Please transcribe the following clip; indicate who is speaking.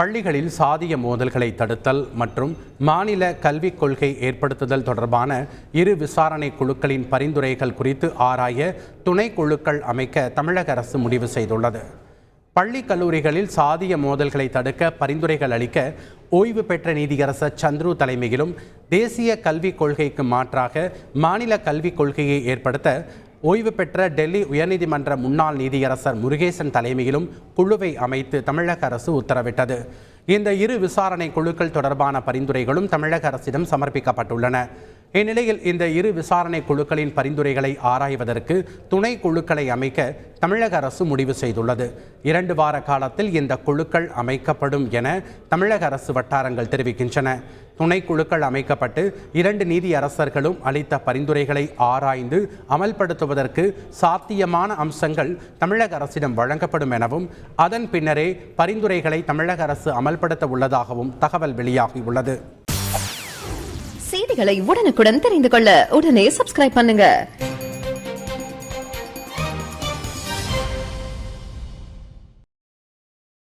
Speaker 1: பள்ளிகளில் சாதிய மோதல்களை தடுத்தல் மற்றும் மாநில கல்விக் கொள்கை ஏற்படுத்துதல் தொடர்பான இரு விசாரணை குழுக்களின் பரிந்துரைகள் குறித்து ஆராய துணை குழுக்கள் அமைக்க தமிழக அரசு முடிவு செய்துள்ளது. பள்ளி கல்லூரிகளில் சாதிய மோதல்களை தடுக்க பரிந்துரைகள் அளிக்க ஓய்வு பெற்ற நீதியரசர் சந்துரு தலைமையிலும், தேசிய கல்விக் கொள்கைக்கு மாற்றாக மாநில கல்விக் கொள்கையை ஏற்படுத்த ஓய்வு பெற்ற டெல்லி உயர்நீதிமன்ற முன்னாள் நீதியரசர் முருகேசன் தலைமையிலும் குழுவை அமைத்து தமிழக அரசு உத்தரவிட்டது. இந்த இரு விசாரணை குழுக்கள் தொடர்பான பரிந்துரைகளும் தமிழக அரசிடம் சமர்ப்பிக்கப்பட்டுள்ளன. இந்நிலையில் இந்த இரு விசாரணை குழுக்களின் பரிந்துரைகளை ஆராய்வதற்கு துணை குழுக்களை அமைக்க தமிழக அரசு முடிவு செய்துள்ளது. 2 வார காலத்தில் இந்த குழுக்கள் அமைக்கப்படும் என தமிழக அரசு வட்டாரங்கள் தெரிவிக்கின்றன. துணை குழுக்கள் அமைக்கப்பட்டு 2 நீதியரசர்களும் அளித்த பரிந்துரைகளை ஆராய்ந்து அமல்படுத்துவதற்கு சாத்தியமான அம்சங்கள் தமிழக அரசிடம் வழங்கப்படும் எனவும், அதன் பின்னரே பரிந்துரைகளை தமிழக அரசு அமல்படுத்த உள்ளதாகவும் தகவல் வெளியாகியுள்ளது.
Speaker 2: செய்திகளை உடனுக்குடன் தெரிந்து கொள்ள உடனே சப்ஸ்கிரைப் பண்ணுங்க.